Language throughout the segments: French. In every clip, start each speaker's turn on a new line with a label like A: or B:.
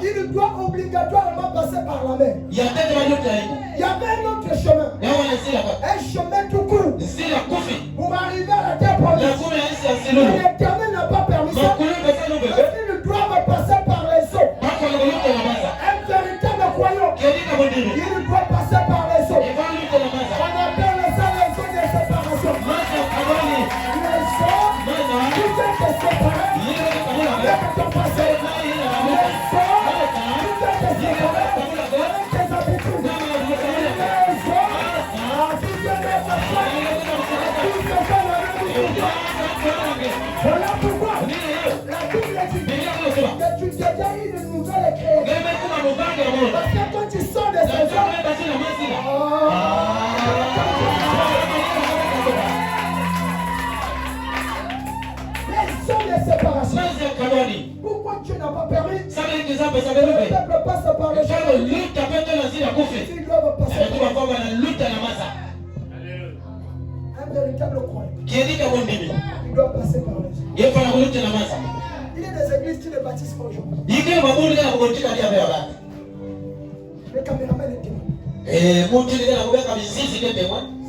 A: il doit obligatoirement passer par la mer. Il y avait un autre chemin. Un chemin tout court. Pour arriver à la terre promise. L'Éternel n'a pas permis ça. Il doit passer par les eaux. Un véritable croyant. Il doit passer par les eaux. On appelle ça les eaux de séparation. Les eaux, tout est séparé. Avec ton passé. Les eaux, tout est séparé. Avec tes habitudes. Les eaux, tout est séparé. Voilà pourquoi la Bible dit que tu deviens une nouvelle création. Parce que quand tu sors de ces eaux, les eaux de séparation. Pourquoi Dieu n'a pas permis que le peuple passe par les choses? Ils doivent passer par les choses. Un véritable croyant. Il doit passer par les choses. Il y a des églises qui ne bâtissent pas aujourd'hui. Le caméraman est témoin.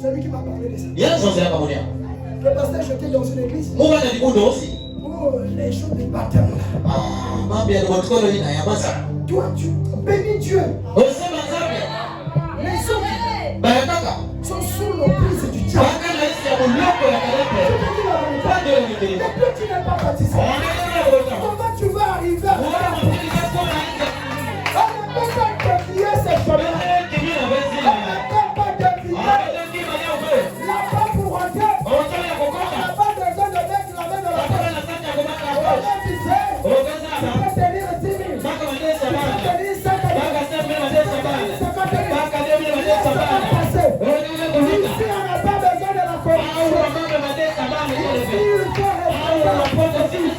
A: C'est lui qui m'a parlé de ça. Le pasteur, j'étais dans une église où les choses de baptême. Toi, tu bénis Dieu. Les autres sont sous l'emprise du diable. Et toi, tu n'es pas baptisé. Comment tu vas arriver à ça? On ne peut pas dévier ces chemins. On ne peut pas dévier. Là-bas pour rentrer, on n'a pas besoin de mettre la main dans la poche. On est visé. Tu peux tenir 10 000. Tu peux tenir 5 000. Ici, on n'a pas besoin de la corruption. Ici, il faut rester dans la prophétie.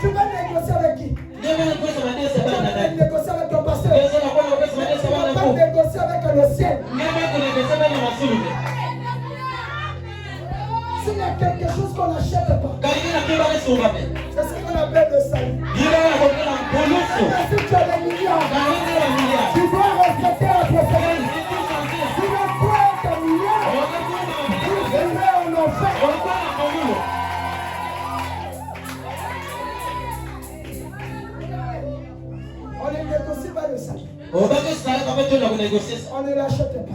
A: Tu vas négocier avec qui? Tu vas négocier avec ton pasteur. Tu vas pas négocier avec le ciel. S'il y a quelque chose qu'on n'achète pas, c'est ce qu'on appelle le salut. Si tu as des milliards, tu dois respecter la prophétie. Tu ne peux être milliard, tu serais en enfer. On ne négocie pas le salut. On ne l'achète pas.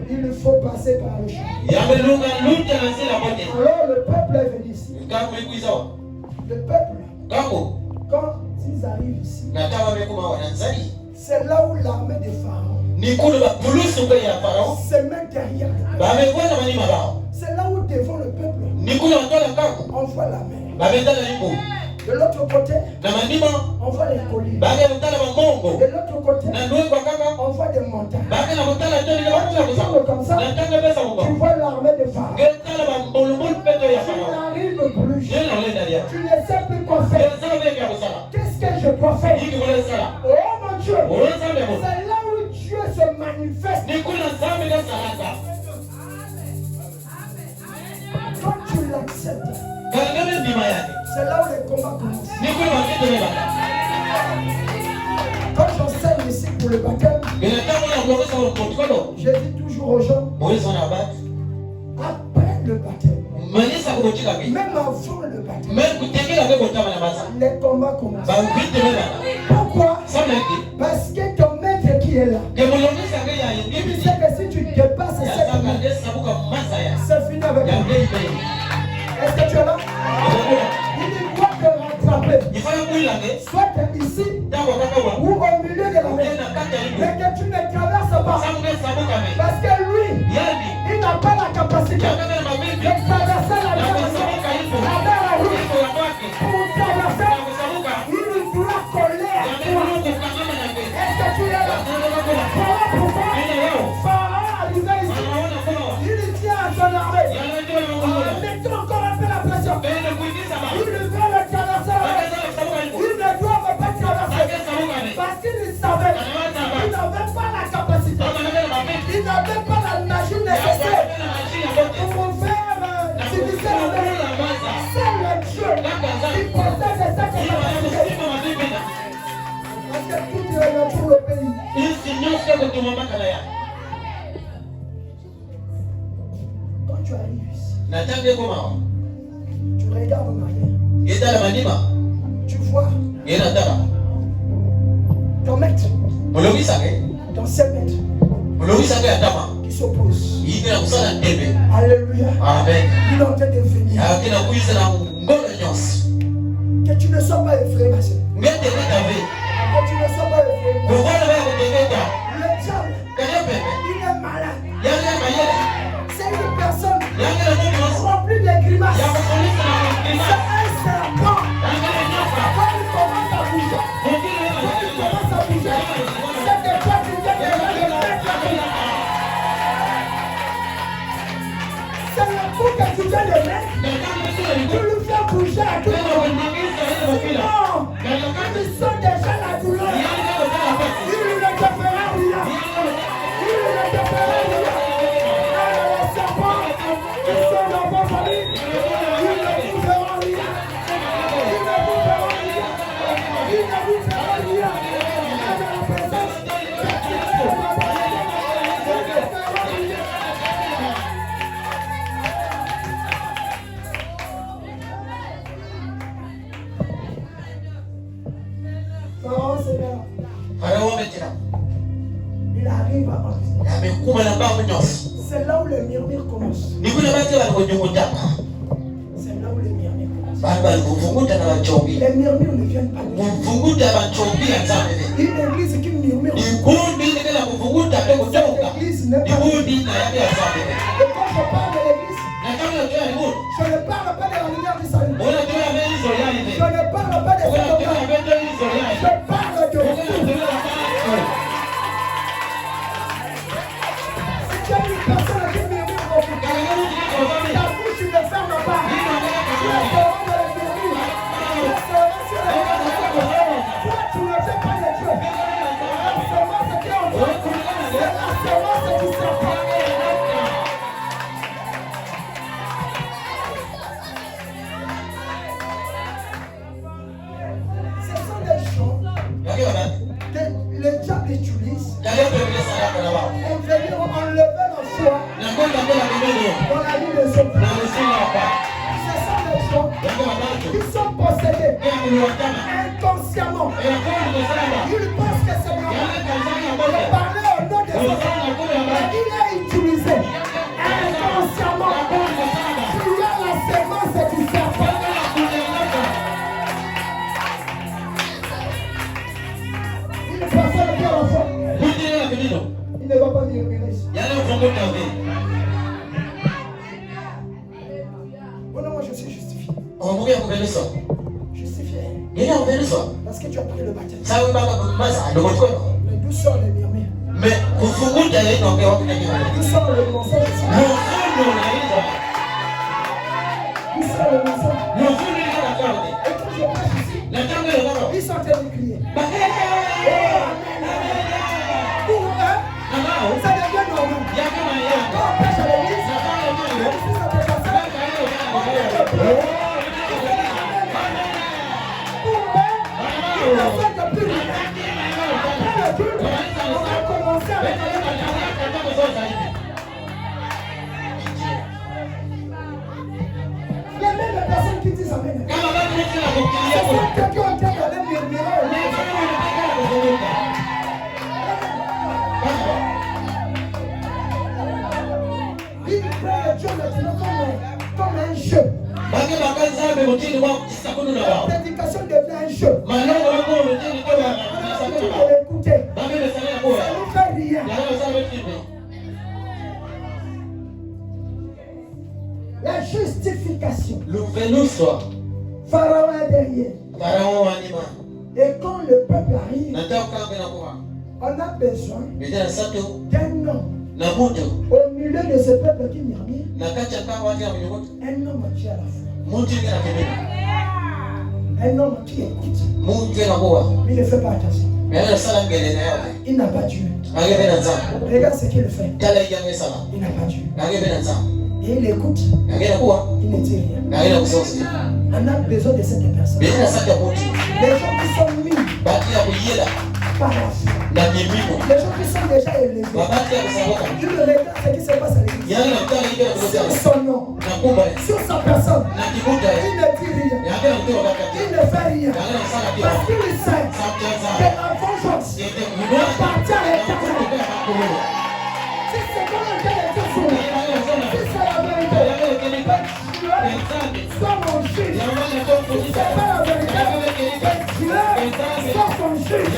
A: Il faut passer par le chemin. Alors le peuple est venu ici. Le peuple, quand ils arrivent ici, c'est là où l'armée des pharaons se met derrière le peuple. C'est là où devant le peuple, on voit la mer. De l'autre côté, on voit les collines. De l'autre côté, on voit des montagnes. Quand tu parles comme ça, tu vois l'armée des pharaons. Tu n'arrives plus. Tu ne sais plus quoi faire. Qu'est-ce que je dois faire? Oh mon Dieu, c'est là où Dieu se manifeste. Quand tu l'acceptes, c'est là où les combats commencent. Quand j'enseigne ici pour le baptême, je dis toujours aux gens, après le baptême, même avant le baptême, les combats commencent. Pourquoi? Parce que ton maître qui est là, il sait que si tu dépasses cette année, c'est fini avec toi. Est-ce que tu es là? Il doit te rattraper. Soit ici ou au milieu de la mer. Mais que tu ne traverses pas. Parce que lui, il n'a pas la capacité de traverser la mer. La mer rouge. Pour traverser, il doit coller à toi. Est-ce que tu es là? Voilà pourquoi Pharaon arrivait ici. Il tient à son armée. Mettons encore un peu la pression. Il veut le traverser. Il ne doit pas traverser. Parce qu'il savait qu'il n'avait pas la capacité. Il n'avait pas la magie nécessaire pour faire diviser la mer. C'est le Dieu qui possède
B: Quand tu arrives ici, tu regardes en arrière. Tu vois ton maître, ton 7 mètres qui s'oppose. Alléluia.
A: Amen.
B: Il est en train de venir. Que tu ne sois pas effrayé, ma soeur. Que tu ne sois pas effrayé. Le diable, il est malade. C'est une personne remplie de grimaces. C'est un serpent. Quand il commence à bouger, c'est des fois qui viennent de mettre la vie. C'est le coup que tu viens de mettre. Tu lui fais bouger à tout le monde. Sinon, il sent déjà la douleur. Il ne te fera rien. Il ne te fera rien. Les serpents qui sont dans vos familles, ils ne vous feront rien. Ils ne vous feront rien. Ils ne vous feront rien. Dans la présence de Christ, ils ne feront rien. Il arrive à c'est là où les murmures commencent. C'est là où les murmures commencent. Les murmures ne viennent pas de Dieu. Une église qui murmure. Cette église n'est pas de Dieu. Et quand je parle de l'église, je ne parle pas de la lumière du salut. Je ne parle pas de cette église. Je parle de vous. Si tu as une personne qui murmure au fond, ta bouche ne ferme pas. Tu es dehors de la murmure. Tu es dehors sur la murmure. Toi, tu ne sais pas de Dieu. La semence qui est en toi, c'est la semence du serpent. Ce sont des choses que le diable utilise pour venir enlever le choix dans la vie des autres. Ce sont des choses qui sont possédées inconsciemment. Ils pensent que c'est normal de parler au nom des autres. Mais il est utilisé inconsciemment. Tu as la sémence du serpent. Une personne qui a la foi, il ne va pas murmurer ici. Oh non, moi je suis justifié. Justifié. Parce que tu as pris le baptême. Mais d'où sort les murmures? D'où sort le mensonge? D'où sort le mensonge? Et quand je prêche ici, ils sont en train de crier. Pour eux, ça devient normal. Quand on prêche à l'église, même si ça peut passer, on est de plus. Pour eux, ils ne font que plus rien. Après le culte, on va commencer avec un les mêmes personnes qui disent amen. Ce sont ceux qui ont été dans les murmures. Ils prennent le Dieu maintenant comme un jeu. La prédication devient un jeu. On a l'habitude de l'écouter. Ça ne nous fait rien. La justification. Pharaon est derrière. Et quand le peuple arrive, on a besoin d'un homme au milieu de ce peuple qui murmure. Un homme qui a la foi. Un homme qui écoute. Il ne fait pas attention. Il n'a pas Dieu. Regarde ce qu'il fait. Il n'a pas Dieu. Et il écoute. Il ne dit rien. On a besoin de cette personne. Les gens qui sont mis par la foi. Les gens qui sont déjà élevés, ils regardent ce qui se passe à l'église. Sur son nom, sur sa personne, il ne dit rien. Il ne fait rien. Parce qu'il sait que la vengeance appartient à l'Éternel. Si c'est comme un tel est si c'est la vérité, sois mon juge. Si c'est pas la vérité, sois son juge.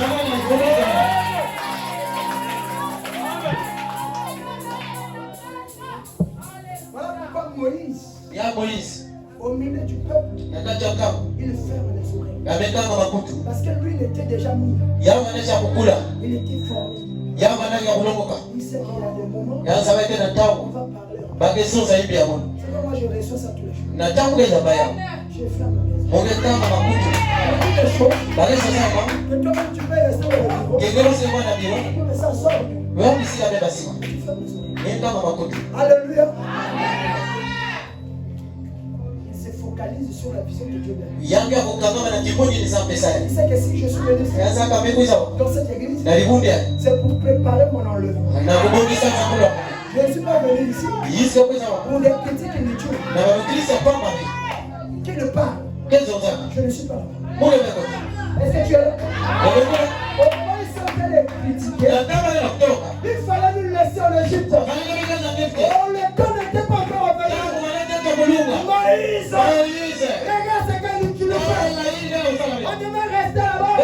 B: Voilà pourquoi Moïse, au milieu du peuple, il ferme les oreilles. Parce que lui, il était déjà mis. Il était formé. Il sait qu'il y a des moments où on va parler. C'est pourquoi moi je reçois ça tous les jours. Je ferme mes oreilles. Il y a des choses que toi-même tu peux rester au bureau. Mais ça sort. Tu fermes les oreilles. Alléluia. Il se focalise sur la vision de Dieu. Il sait que si je suis venu dans cette église, c'est pour préparer mon enlèvement. Je ne suis pas venu ici pour des critiques inutiles qui ne parlent. Je ne suis pas là. Est-ce que tu es là? Au moment où ils sont allés les critiquer, il fallait nous laisser en Égypte. Le temps n'était pas encore revenu. Moïse, regarde ce que tu nous fais. On devait rester là-bas.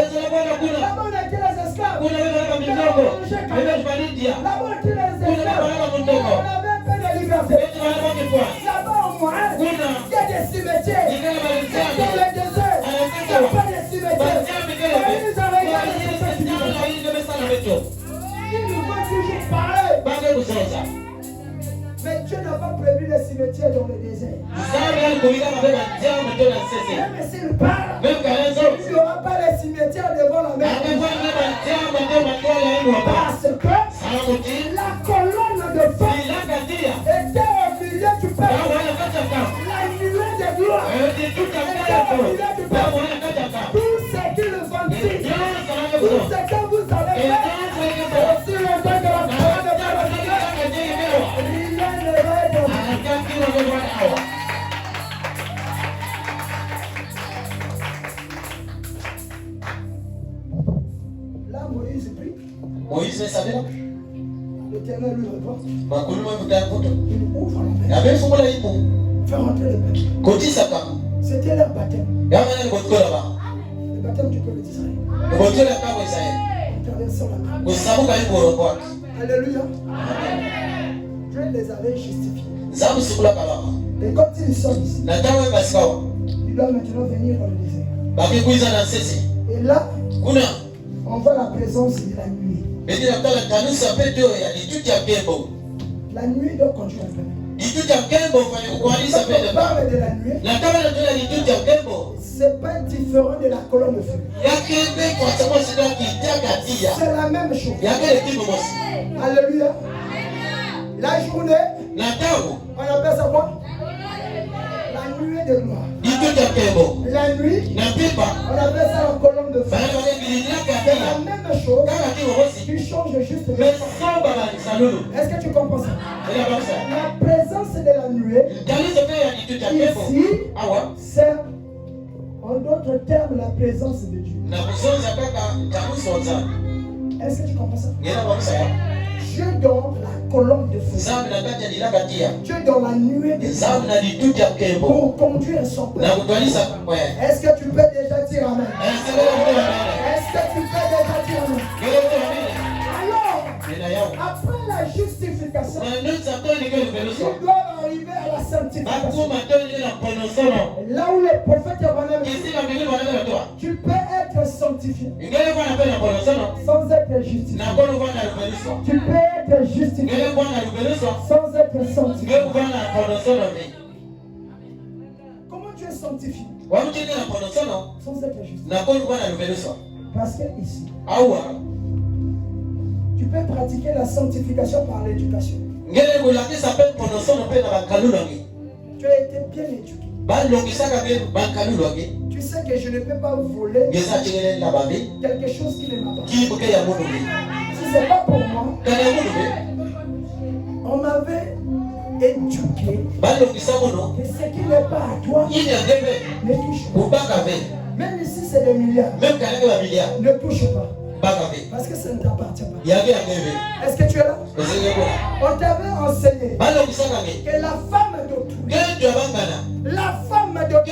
B: Là-bas, on était les esclaves. Là-bas, on était les esclaves. On avait un peu de liberté. Là-bas, au moins, il y a des cimetières. Dans le désert, il n'y a pas de cimetières. Moïse a regardé ce que il nous voit toujours pareil. Mais Dieu n'a pas prévu les cimetières dans le désert. Même s'il parle, il n'y aura pas les cimetières devant la mer. Parce que la colonne de feu était au milieu du peuple. La nuée de gloire était au milieu du peuple. Tout ce qui le vendit, tout ce que vous avez fait, aussi longtemps que la colonne de feu, rien ne va être. Là, Moïse prie. L'Éternel lui répond. Il ouvre la mer. Fait rentrer le peuple. C'était leur baptême. Le baptême du peuple d'Israël. Traversant la mer. Alléluia. Dieu les avait justifiés. Et quand ils sont ici, ils doivent maintenant venir dans le désert. Et là, on voit la présence de la nuit. La nuit doit continuer à faire. On parle de la nuit. C'est pas différent de la colonne de feu. C'est la même chose. Alléluia. La journée, on appelle ça quoi? La nuée de gloire. La nuit, on appelle ça la colonne de feu. C'est la même chose qui change juste de chose. Est-ce que tu comprends ça? La présence de la nuée ici, c'est en d'autres termes la présence de Dieu. Est-ce que tu comprends ça? Dieu dans la colonne de feu. Dieu dans la nuée de feu pour conduire son peuple. Est-ce que tu peux déjà dire Amen? Est-ce que tu peux déjà dire Amen? Alors, après la justification, il doit arriver à la sanctification. Là où le prophète est, tu peux être sanctifié sans être justifié. Tu peux être justifié sans être sanctifié. Comment tu es sanctifié sans être justifié? Parce que ici, tu peux pratiquer la sanctification par l'éducation. Tu as été bien éduqué. Tu sais que je ne peux pas voler quelque chose qui ne m'appartient. Si ce n'est pas pour moi, on m'avait éduqué que ce qui n'est pas à toi ne touche pas. Même ici c'est des milliards, ne touche pas. Parce que ça ne t'appartient pas. Est-ce que tu es là? On t'avait enseigné que la femme d'autrui, la femme d'autrui,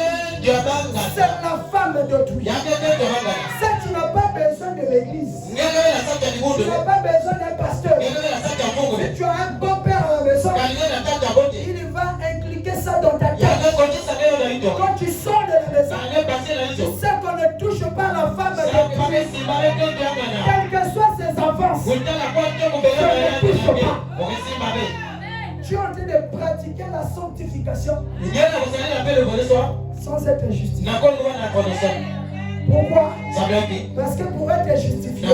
B: c'est la femme d'autrui. Si tu n'as pas besoin de l'église, tu n'as pas besoin d'un pasteur, si tu as un bon père à la maison, il va inculquer ça dans ta tête. Quand tu sors de la maison, tu sais qu'on ne touche pas la femme d'autrui. Quelles que soient ses avances, tu ne touches pas. Tu es en train de pratiquer la sanctification sans être justifié. Pourquoi? Parce que pour être justifié,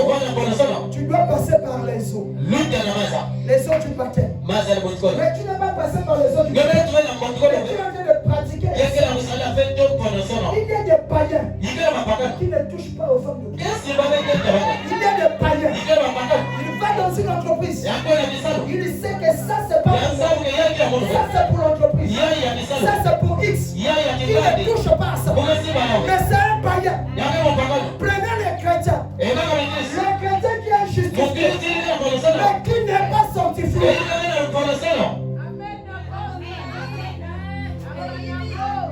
B: tu dois passer par les eaux. Les eaux du baptême. Mais tu n'as pas passé par les eaux du baptême. Tu es en train de pratiquer. Il y a des païens qui ne touchent pas aux femmes de Dieu. Il y a des païens. Il va dans une entreprise. Il sait que ça c'est pas pour moi. Ça c'est pour l'entreprise. Ça c'est pour X. Il ne touche pas à ça. Mais c'est un païen. Prenez les chrétiens. Le chrétien qui est justifié, mais qui n'est pas sanctifié.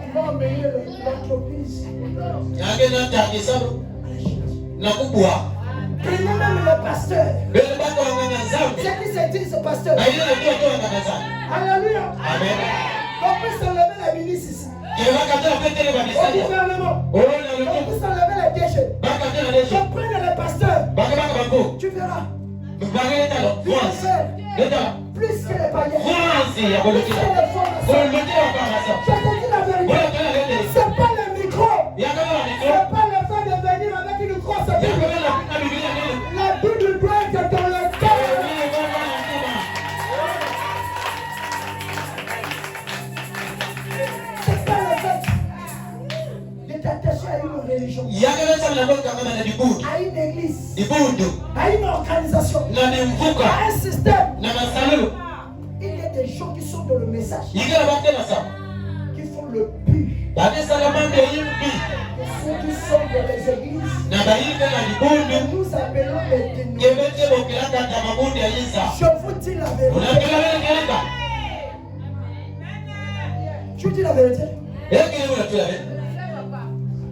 B: Il va emmener l'entreprise. Prenez même le pasteur. C'est qui se dit ce pasteur? Alléluia. On peut s'enlever la ministre ici. Au gouvernement. On peut s'enlever les déchets. Je prends le pasteur. Tu verras. Plus que les païens. Plus que les formations. Je te dis la vérité. Ce n'est pas le micro. Ce n'est pas le fait de venir avec une grosse Bible. La Bible doit être dans le cœur. C'est pas le fait de t'attacher à une religion, à une église, à une organisation, à un système. Il y a des gens qui sont dans le message, qui font le but. Ceux qui sont dans les églises, nous appelons les dénominations. Je vous dis la vérité. Tu dis la vérité.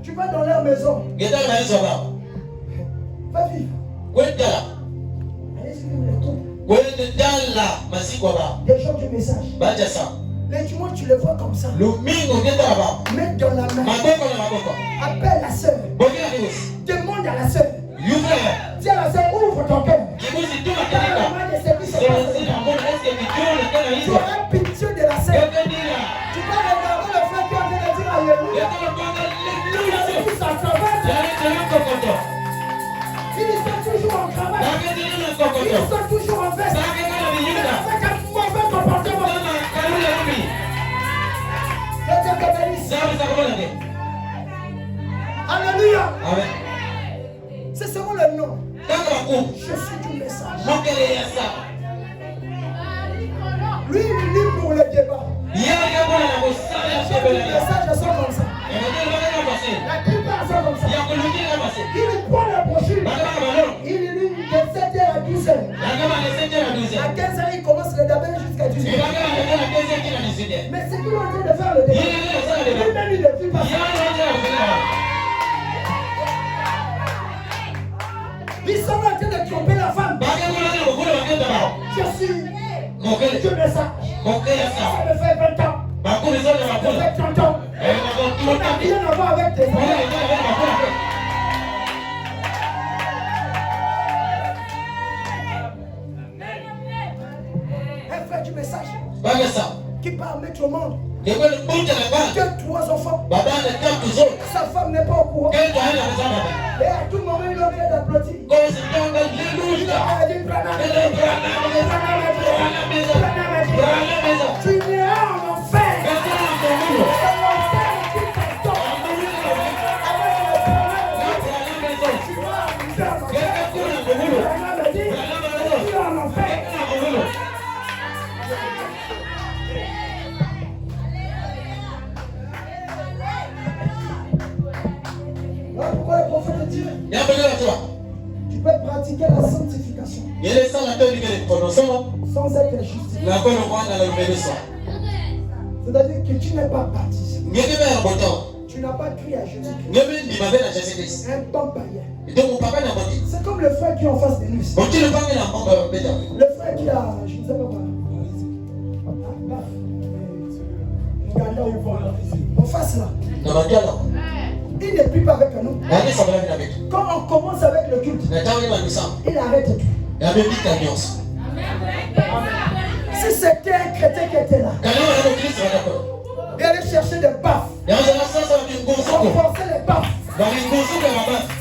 B: Tu vas dans leur maison. Va vivre. Allez-y, des gens du message. Les dimanches, tu les vois comme ça. Mets dans la main. Appelle la soeur. Demande à la soeur. Dis à la soeur, ouvre ton cœur. Tu auras pitié de la soeur. Tu vas regarder le frère qui est en train de dire alléluia. Il s'en cravate. Il est toujours en cravate. Il est toujours en veste. Il est avec un mauvais comportement. Alléluia. C'est seulement le nom. Je suis du message. Lui, il lit pour le débat. Les gens du message sont comme ça. La plupart sont comme ça. Il prend la brochure. Il lit de 7h à 12h. À 15h, il commence le débat jusqu'à 18h. Mais c'est qu'il est en train de faire le débat. Lui-même, il ne fait pas ça. Ils sont en train de tromper la femme. Je suis Dieu message. Ça me fait 20 ans. Ça me fait 30 ans. On n'a rien à voir avec tes enfants. Un frère du message qui part mettre au monde que 3 enfants. Sa femme n'est pas au courant. Et à tout moment, il est en train d'applaudir. Tu n'iras en enfer. pratiquer la sanctification sans être justifié. C'est-à-dire que tu n'es pas baptisé. Tu n'as pas crié à Jésus-Christ. Un bon païen. C'est comme le frère qui est en face de nous. Le frère qui a, je ne sais pas quoi. En face là. Il n'est plus pas avec nous. Quand on commence avec le culte, il arrête tout. Si c'était un chrétien qui était là, il allait chercher des baffes. Renforcer les baffes.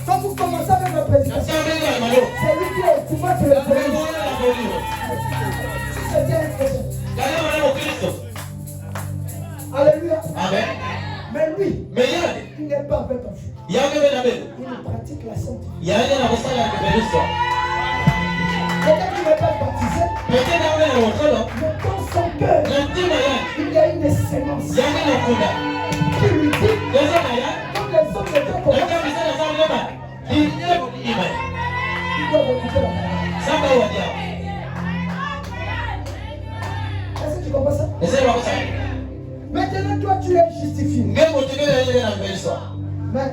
B: Quand vous commencez avec la prédication, c'est lui qui est au pouvoir de le faire. Si c'était un chrétien. Alléluia. Amen. Mais lui, il n'est pas avec un fou. Il pratique la sanctification. Peut-être qu'il n'est pas baptisé, mais dans son cœur, il y a une sémence qui lui dit, comme les hommes de Dieu commencent, il doit écouter la parole. Est-ce que tu comprends ça? Maintenant, toi, tu es justifié. Mais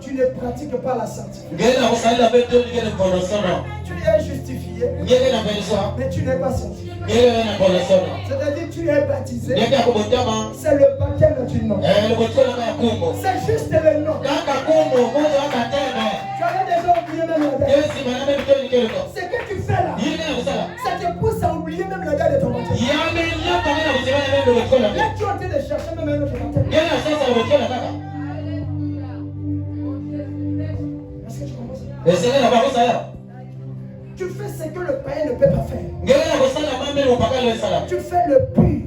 B: tu ne pratiques pas la sanctification. Tu es justifié, mais tu n'es pas sanctifié. C'est-à-dire que tu es baptisé. C'est le baptême du nom. C'est juste le nom. Tu avais déjà oublié même la date. Ce que tu fais là, ça te pousse à oublier même la date de ton baptême. Là, tu es en train de chercher même un autre baptême. Tu fais ce que le païen ne peut pas faire. Tu fais le pur.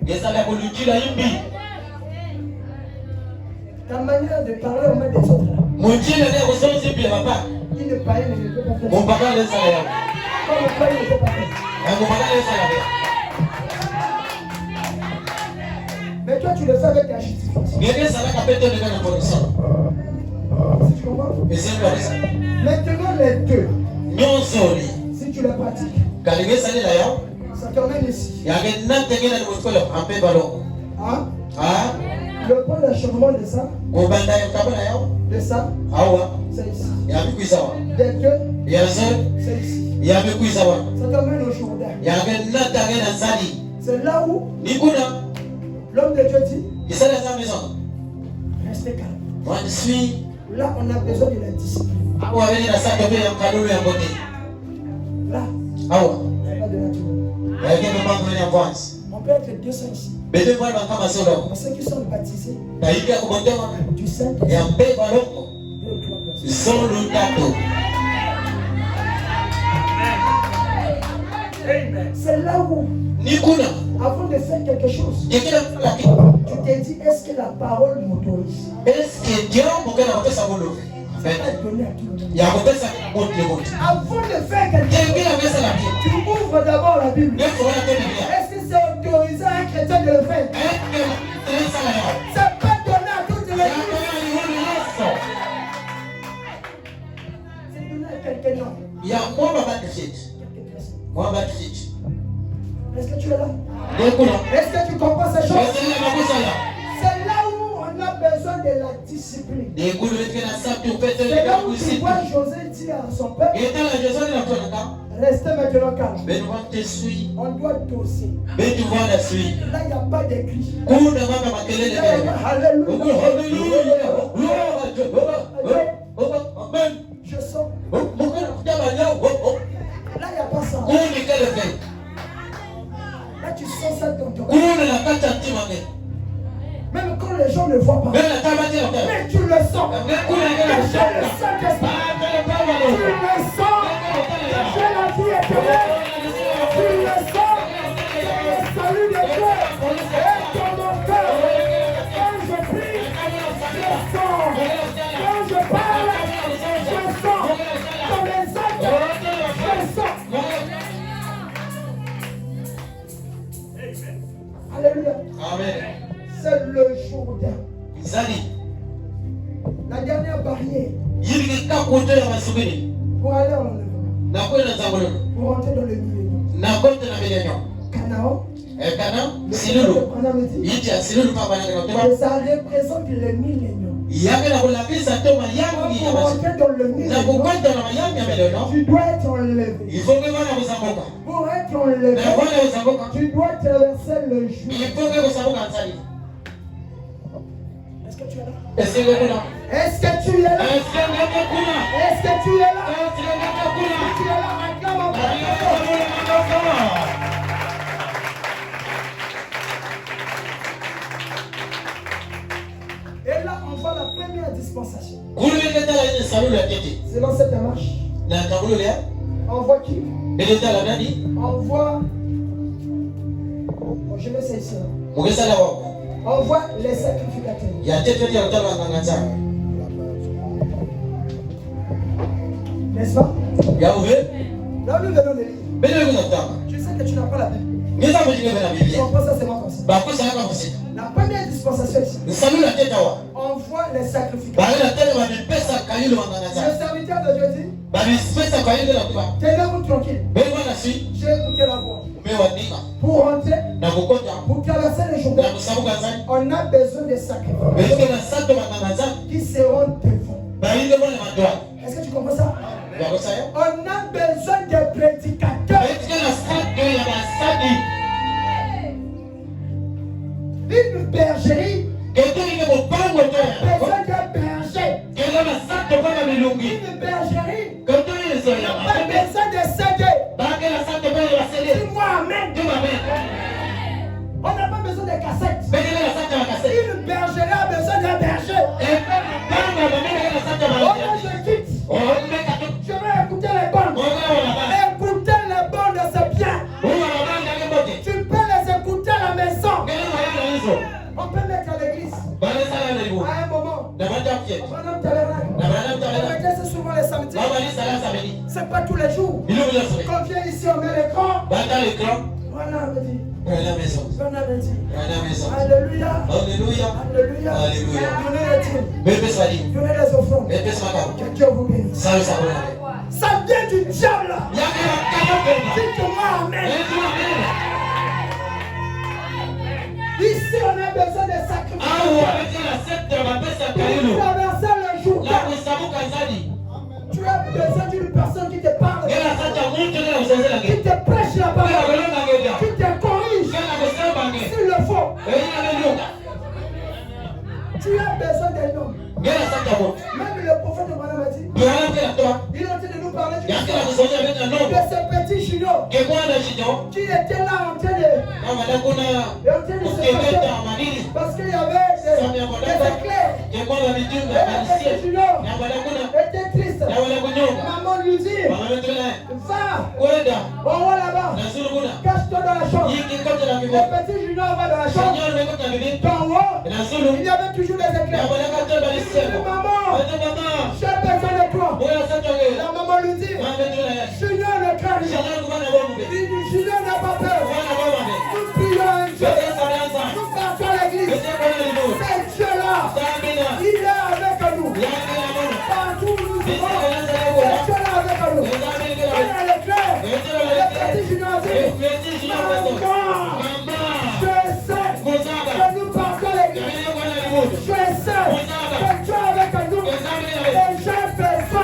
B: Ta manière de parler au maître des autres là. Il ne païen ne peut pas faire. Comme le païen ne peut pas faire. Mais toi tu le fais avec ta justification. Si tu comprends? Maintenant les deux. Si tu la pratiques, ça t'emmène ici. Hein? Le point d'achèvement de ça, c'est ici. Des deux, c'est ici. Ça t'emmène au Jourdain. C'est là où l'homme de Dieu dit, restez calme. Là, on a besoin de la discipline. Là, il n'y a pas de naturel. On peut être 200 ici. Pour ceux qui sont baptisés du Saint-Esprit, c'est là où, avant de faire quelque chose, tu t'es dit, est-ce que la parole m'autorise? Avant de faire quelque chose, tu ouvres d'abord la Bible. Est-ce que c'est autorisé à un chrétien de le faire? C'est pas donné à toute l'église. C'est donné à quelqu'un d'autre. Est-ce que tu es là? Est-ce que tu comprends ces choses? C'est là où on a besoin de la discipline. C'est là où tu vois José dire à son peuple, restez maintenant calme. On doit doser. Là, il n'y a pas de cris. Alléluia. Je sens. Là, il n'y a pas ça. Là, tu sens ça dans ton cœur. Même quand les gens ne voient pas. Mais tu le sens. J'ai le Saint-Esprit. Tu le sens. J'ai la vie éternelle. Tu le sens. C'est le salut de Dieu. Et dans mon cœur. Quand je prie, je sens. Quand je parle, je sens. Dans les actes, je sens. Alléluia.
A: Amen.
B: C'est le Jourdain. La dernière barrière Pour aller en enlèvement. Pour rentrer dans le millénium. Canaan. Ça représente le millénium. Pour rentrer dans le millénium, tu dois être enlevé. Pour être enlevé, tu dois traverser le jour. Est-ce que tu es là? Est-ce que tu es là? Est-ce que tu es là? Est-ce que tu es là? Acclame encore. Et là, on voit la première dispensation. Selon cette marche, on voit qui? On voit. Bon, je vais essayer ça. On voit les sacrificateurs. N'est-ce pas? Là, nous venons de lire. Je sais que tu n'as pas la Bible. Tu comprends ça, c'est moi comme ça. La première dispensation ici, on voit les sacrificateurs. Le serviteur de Dieu dit, tenez-vous tranquille. J'ai écouté la voix. Pour rentrer, pour traverser les jours, on a besoin de sacrificateurs qui seront devant. Est-ce que tu comprends ça? On a besoin de prédicateurs. Une bergerie. Besoin d'un berger. Une bergerie. Pas besoin de CD. Dis-moi amen. On n'a pas besoin de cassettes. Une bergerie a besoin d'un berger. Je quitte. Je vais écouter les bandes. Écouter les bandes, c'est bien. Tu peux les écouter à la maison. On peut mettre à l'église. À un moment. Pendant le tabernacle. On mettait ça souvent les samedis. C'est pas tous les jours. Quand on vient ici, on met l'écran. Voilà, on me dit. Alléluia. Alléluia. Donnez les offrandes. Que Dieu vous bénisse. Ça vient du diable. Dites-moi amen. Ici, on a besoin de sacrifices. Pour traverser le jour. Tu as besoin d'une personne qui te parle. Qui te prêche la parole. Qui te corrige. S'il le faut. Tu as besoin d'un homme. Même le prophète de Madame a dit. Il est en train de nous parler de ce petit Junior qui était là en train de se passer parce qu'il y avait des éclairs. Et le petit Junior était triste. Maman lui dit, va, on va là-bas, cache-toi dans la chambre. Le petit Junior va dans la chambre. Dans haut, il y avait toujours des éclairs. Maman, j'ai besoin de toi. La maman lui dit, Junior ne craint rien. Junior n'a pas peur. Nous prions un Dieu. Nous partons à l'église. C'est Dieu-là. Il est avec nous. Partout où nous sommes. C'est Dieu-là avec nous. Il a l'éclair. Le petit Junior dit, maman, je sais que nous partons à l'église. Je sais que Dieu est avec nous. Et j'ai besoin d'un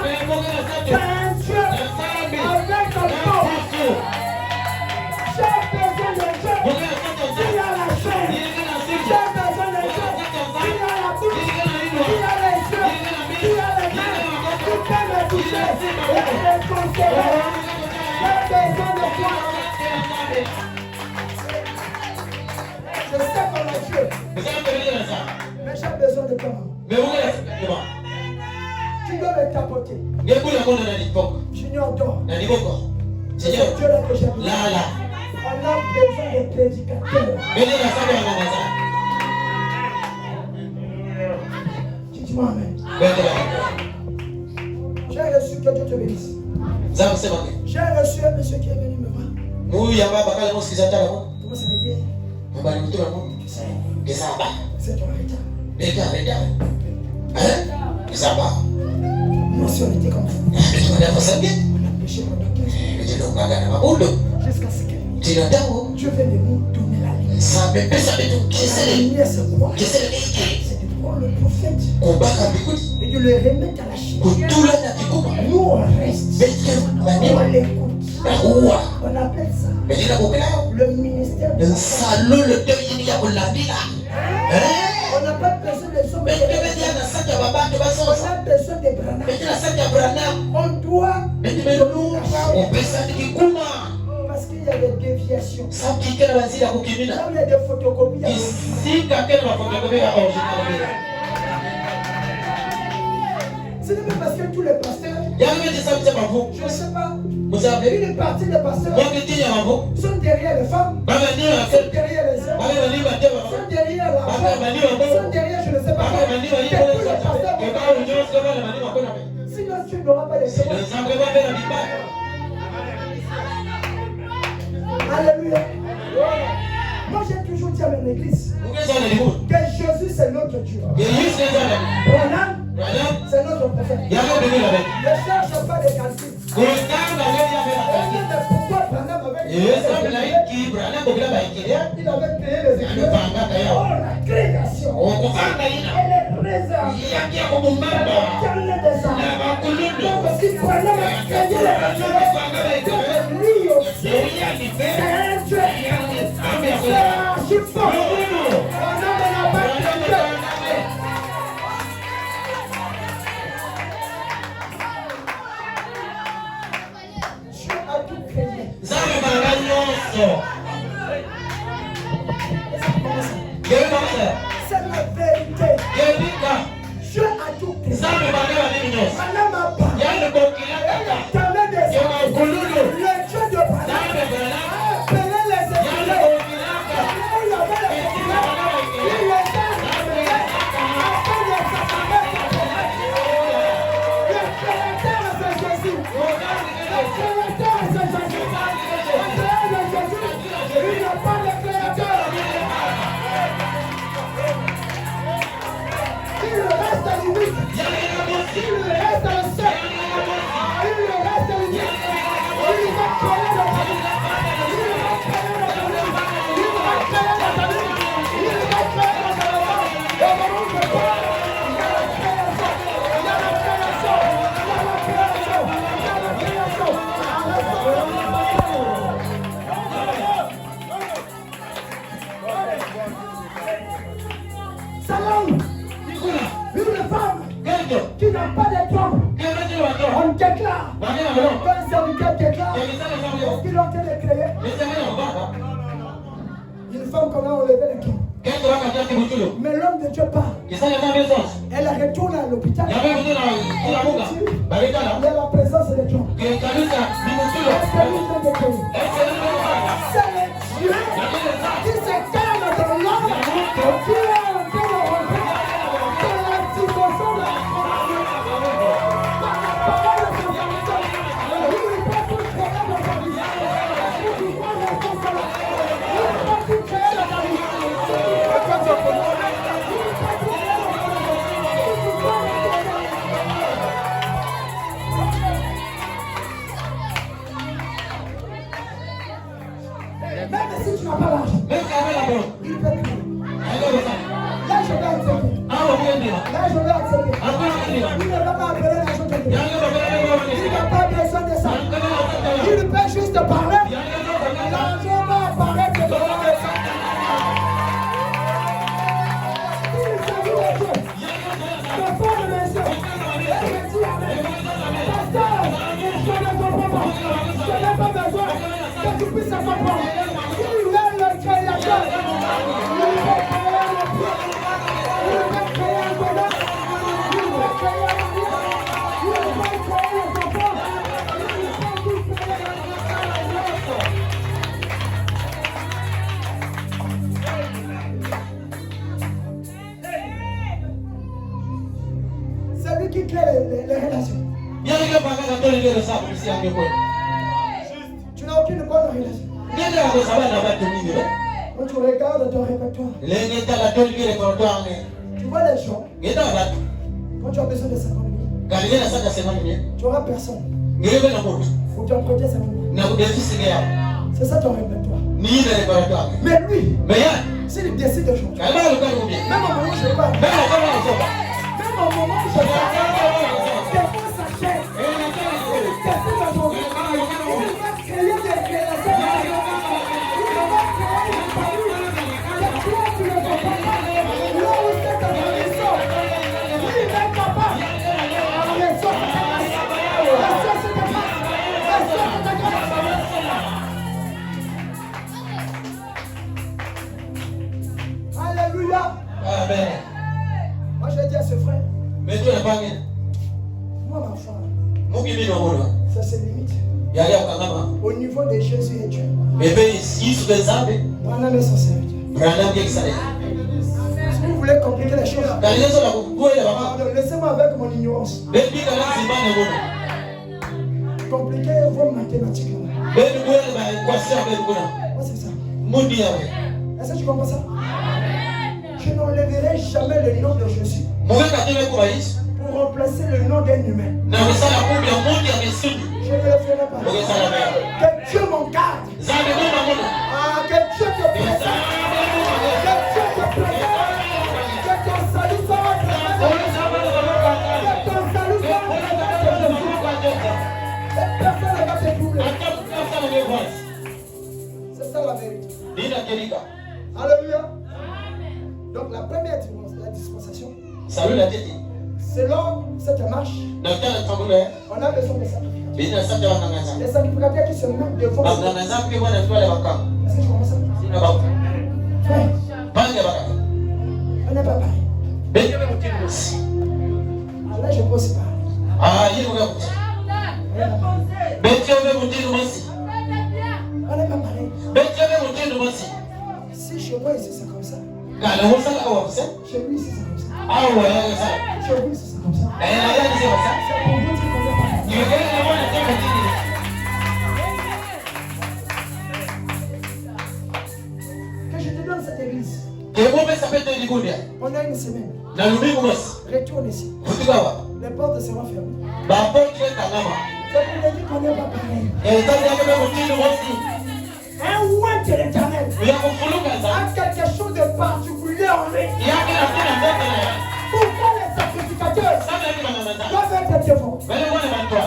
B: Dieu avec nous. J'ai besoin de Dieu qui a la chair. J'ai besoin de Dieu qui a la bouche, qui a les yeux, qui a les mains, qui peut me toucher et me consoler. J'ai besoin de toi. Je sais qu'on a Dieu, mais j'ai besoin de toi. Tu dois me tapoter. Junior dort. C'est Dieu là que j'ai besoin. On a besoin de prédicateurs. Dites-moi amen. J'ai reçu, que Dieu te bénisse. J'ai reçu un monsieur qui est venu me voir. Comment ça veut dire? C'est ton retard. Moi aussi, on était comme ça. On a péché pendant 15 ans. Jusqu'à ce que Dieu vient de nous donner la lumière. La lumière, c'est quoi? C'est de prendre le prophète et de le remettre à la chair. Nous, on reste. On l'écoute. On appelle ça le ministère de la femme. On n'a pas besoin des hommes. On a besoin des Branham. On doit parce qu'il y a des déviations. Là où il y a des photocopies. Ce n'est pas parce que tous les pasteurs, je ne sais pas, une partie des pasteurs sont derrière les femmes, sont derrière les hommes, sont derrière la femme, sont derrière je ne sais pas quoi. Sinon tu n'auras pas les témoins. Alléluia. Moi j'ai toujours dit à mon église que Jésus c'est notre Dieu. Branham c'est notre prophète. Ne cherche pas des calculs. Pourquoi Branham avait il avait créé les églises. Oh la création. Elle est présente. Quelle est des âmes. Donc si Branham a créé les églises, lui aussi c'est un Dieu. C'est un chiffon. Branham n'a pas créé. C'est la vérité. Dieu a tout créé. Madame a parlé. Elle attendait des hommes. Le Dieu de Branham a appelé les écrivains. Il y avait les écrivains. Il les a appelés afin de s'accompagner. Le créateur c'est Jésus. Le créateur c'est Jésus. Il n'y a pas de créateur. Il reste à limite. Il reste à le seul. Il reste à limite. Il va créer la famille. Il va créer la famille. Il va créer la famille. Il va créer la famille. Et au moment où je parle, il y a la création. Il y a la création. Il y a la création. Il y a la création. Salam. Une femme qui n'a pas de trompe, on déclare, quand un serviteur déclare, est-ce qu'ils ont été créés? Une femme, comment on levait les pieds? Mais l'homme de Dieu part. Elle retourne à l'hôpital. Il y a la présence de Dieu. Est-ce que nous sommes déclarés? C'est le Dieu qui s'incarne dans l'homme, qui est en train de rentrer. Même si tu n'as pas l'argent, il peut créer. Là, je vais accepter. Là, je vais accepter. Il ne va pas appeler l'argent de Dieu. Il n'a pas besoin de ça. Il peut juste parler. L'argent va apparaître devant les gens. Il s'agit de Dieu. Le fond de mes yeux. Je dis amen. Pasteur, je ne comprends pas. Je n'ai pas besoin que tu puisses comprendre. Il est le créateur. Il peut créer le pied. Il peut créer le bonheur. Il peut créer la vie. Il peut créer les enfants. Il peut tout créer la vie. C'est lui qui crée les relations. Tu n'as aucune bonne relation. Quand tu regardes ton répertoire, tu vois les gens, quand tu as besoin de 50 000, Tu n'auras personne. Faut t'en prêter sa famille. C'est ça ton répertoire. Mais lui, s'il décide de changer, même au moment où je parle, même au moment où je parle, des fois ça change. Il va créer des relations. Il va créer une famille. C'est toi qui ne comprends pas. Là où c'est ta maison, lui il est capable. Alléluia.
A: Amen.
B: Moi je dis à ce frère,
A: mais tu n'as pas mis.
B: Moi ma femme, ça se limite au niveau de Jésus et Dieu. Branham est son serviteur. Si vous voulez compliquer les choses, laissez-moi avec mon ignorance. Compliquer vos mathématiques. Moi c'est ça. Est-ce que tu comprends ça? Je n'enlèverai jamais le nom de Jésus pour remplacer le nom d'un humain. Je ne le ferai pas. Que Dieu m'en garde. Que Dieu te préserve. Que Dieu te préserve. Que ton salut soit entre les mains. Que ton salut soit entre les mains de Jésus. Cette personne ne va te doubler. C'est ça la vérité. Alléluia. Donc la première dispensation, selon cette marche, on a besoin de sacrificateurs. Les sacrificateurs qui se mettent devant. Est-ce que tu comprends ça? Frère, on n'est pas pareil. Là je pose pas. On n'est pas pareil. Si chez moi ici c'est comme ça. Chez lui ici c'est comme ça. Chez lui ici c'est comme ça. C'est pour vous dire qu'on n'est pas pareil. Que je te donne cette église. On a une semaine. Retourne ici. Les portes seront fermées. C'est pour dire qu'on n'est pas pareil. Un ouin de l'éternel a quelque chose de particulier en lui. Pourquoi les sacrificateurs doivent être devant?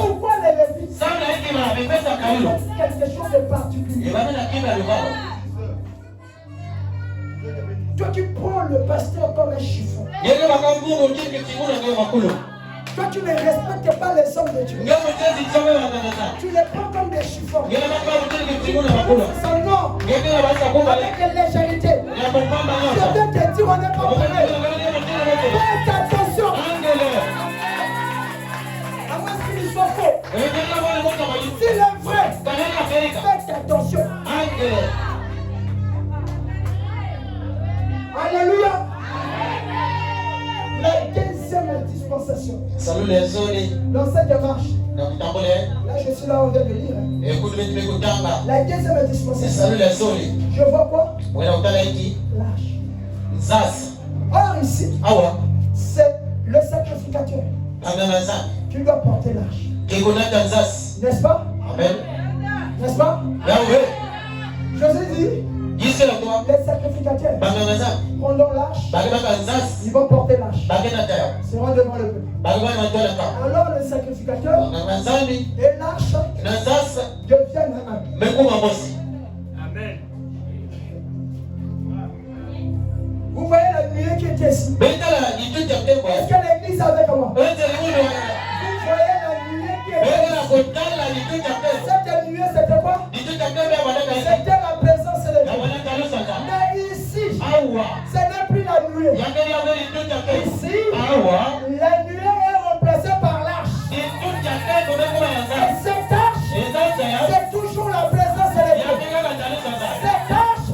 B: Pourquoi les lévites ont quelque chose de particulier? Toi tu prends le pasteur comme un chiffon. Toi tu ne respectes pas les hommes de Dieu. Tu les prends comme des chiffons. Son nom avec légèreté. Je vais te dire on n'est pas pareil. Faites attention. À moins qu'il soit faux. S'il est vrai, faites attention. Alléluia. La deuxième dispensation. Dans cette démarche. Là je suis là, on vient de lire. La deuxième dispensation. Je vois quoi? L'âge. Or ici, c'est le sacrificateur qui doit porter l'âge. N'est-ce pas? N'est-ce pas? Jésus dit, les sacrificateurs pendant l'âge, ils vont porter l'âge. Ils seront devant le peuple. Alors le sacrificateur et l'âge deviennent un. Amen. Vous voyez la nuée qui était ici. Est-ce que l'église avait comment? Vous voyez la nuée qui était ici. Cette nuée c'était quoi? C'était la présence de Dieu. Mais ici, ce n'est plus la nuée. Ici, la nuée est remplacée par l'arche. Et cette arche, c'est toujours la présence de Dieu. Cette arche,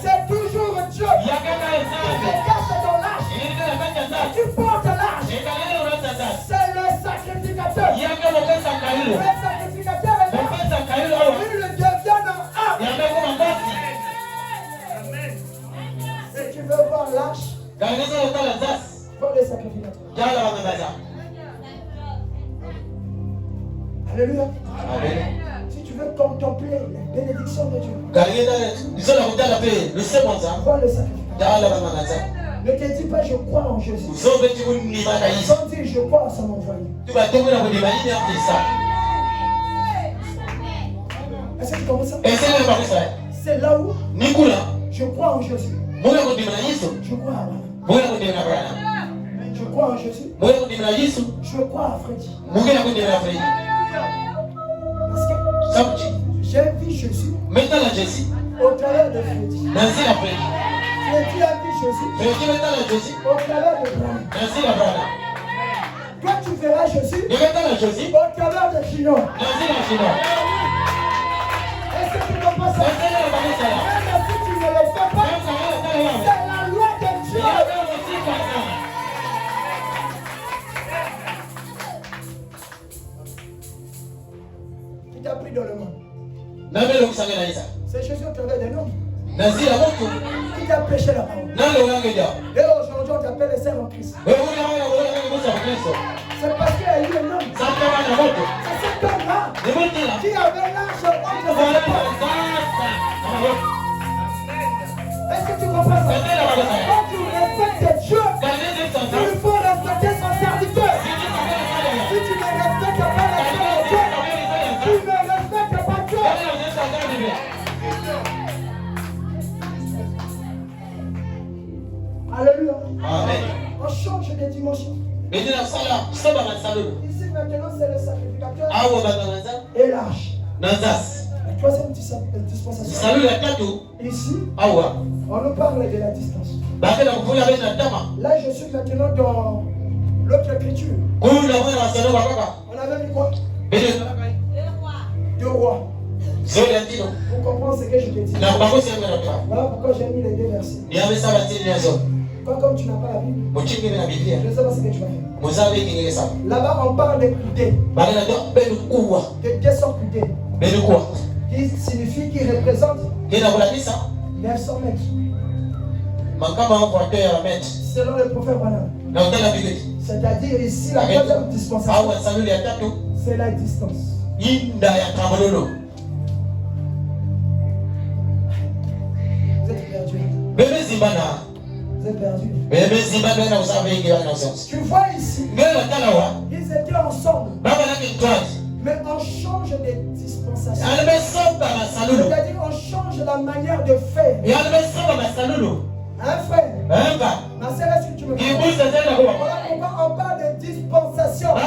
B: c'est toujours Dieu. Il se cache dans l'arche. Tu portes l'arche. C'est le sacrificateur. Le sacrificateur est là. Il le devient un. Si tu veux voir l'arche, vois les sacrificateurs. Vois le sacrifice. Ne te dis pas je crois en Jésus. Sans dire je crois à son envoyé. Est-ce que tu comprends ça? C'est là où je crois en Jésus. Je crois à Abraham. Je crois en Jésus. Je crois à Freddy. Parce que j'ai vu Jésus au travers de Freddy. Freddy a vu Jésus au travers de Abraham. Toi tu verras Jésus au travers de Gino. Est-ce que tu comprends ça? Même si tu ne le fais pas, c'est la loi de Dieu. Qui t'a pris dans le monde? C'est Jésus au travers des noms. Qui t'a prêché la parole? Et aujourd'hui on t'appelle les sœurs en Christ. C'est parce qu'il y a eu un homme. C'est cet homme-là qui avait l'âge entre ses épaules. Est-ce que tu comprends ça? Quand tu respectes Dieu, il faut respecter son serviteur. Si tu ne respectes pas la Dieu, tu ne respectes pas Dieu. Alléluia.
A: Amen.
B: On change de dimension. Ici maintenant c'est le sacrificateur et l'arche. La troisième dispensation. Ici, on nous parle de la distance. Là je suis maintenant dans l'autre écriture. On avait mis quoi? Deux rois. Vous comprenez ce que je te dis? Voilà pourquoi j'ai mis les deux versets. Comme tu n'as pas la Bible, je ne sais pas ce que tu vas faire. Là-bas, on parle de coudées. De deux sortes de coudées. Qui signifie, qui représente 900 mètres. Selon le prophète Branham. C'est-à-dire ici, la troisième dispensation, c'est la distance. Vous êtes perdu. Vous êtes perdu. Tu vois ici, ils étaient ensemble. Mais on change de dispensation. C'est-à-dire on change la manière de faire. Un frère. Ma sœur, est-ce que tu me comprends? Voilà pourquoi on parle de dispensation. On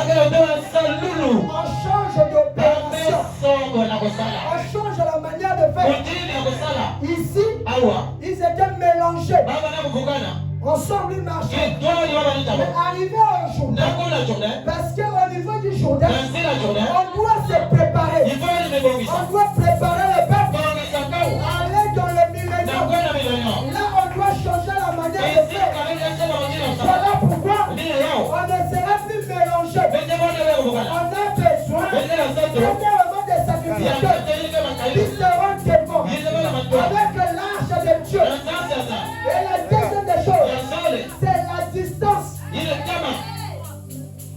B: change d'opération. On change la manière de faire. Ici, ils étaient mélangés. Ensemble, ils marchaient. Mais arrivé au Jourdain, parce qu'au niveau du Jourdain, on doit se préparer. On doit préparer le peuple. Aller dans le millénaire. Là, on doit changer la manière de faire. Voilà pourquoi on ne sera plus mélangé. On a besoin premièrement des sacrificateurs qui seront témoins avec l'arche de Dieu. Et la deuxième des choses, c'est la distance.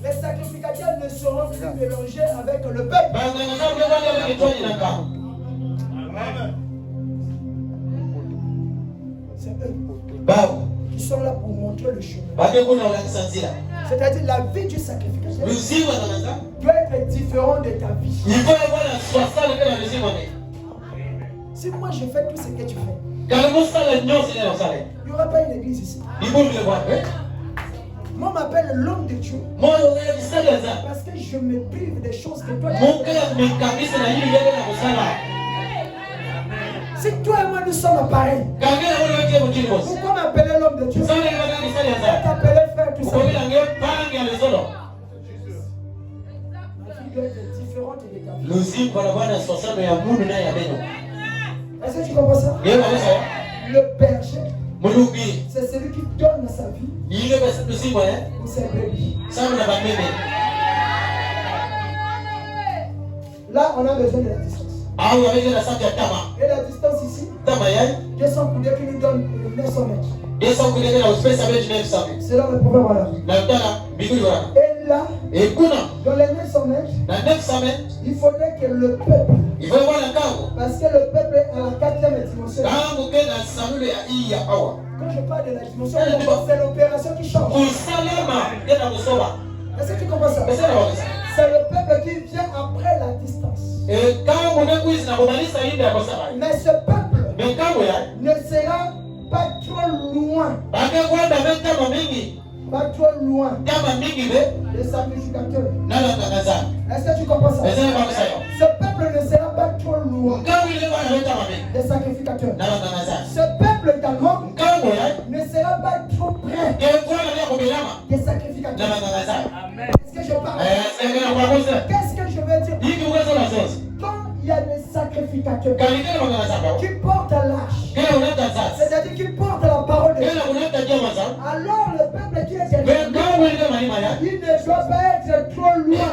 B: Les sacrificateurs ne seront plus mélangés avec le peuple. C'est eux qui sont là pour montrer le chemin. C'est-à-dire la vie du sacrificateur doit être différente de ta vie. Si moi je fais tout ce que tu fais, il n'y aura pas une église ici. Moi, je m'appelle l'homme de Dieu. Parce que je me prive des choses que toi tu fais. Si toi et moi nous sommes pareils, pourquoi m'appeler l'homme de Dieu? T'appeler frère tout ça. Ma vie doit être différente de ta vie. Est-ce que tu comprends ça? Le berger, c'est celui qui donne sa vie pour ses brebis. Là, on a besoin de la distance. Et la distance pose ici. 200 coudées qui nous donnent 900 mètres. C'est là le proverbe voilà. Et là, dans les 900 mètres, il faudrait que le peuple, parce que le peuple est à la 4e dimension. Quand je parle de la dimension, c'est l'opération qui change. Est-ce que tu comprends ça? C'est le peuple qui vient après la distance. Mais ce peuple ne sera pas trop loin. Pas trop loin des sacrificateurs. Est-ce que tu comprends ça? Ce peuple ne sera pas trop loin des sacrificateurs. Ce peuple également ne sera pas trop près des sacrificateurs. Est-ce que je parle? Qu'est-ce que je veux dire? Quand il y a des sacrificateurs qui portent l'âge, c'est-à-dire qui portent la parole de Dieu, alors le peuple qui est derrière, il ne doit pas être trop loin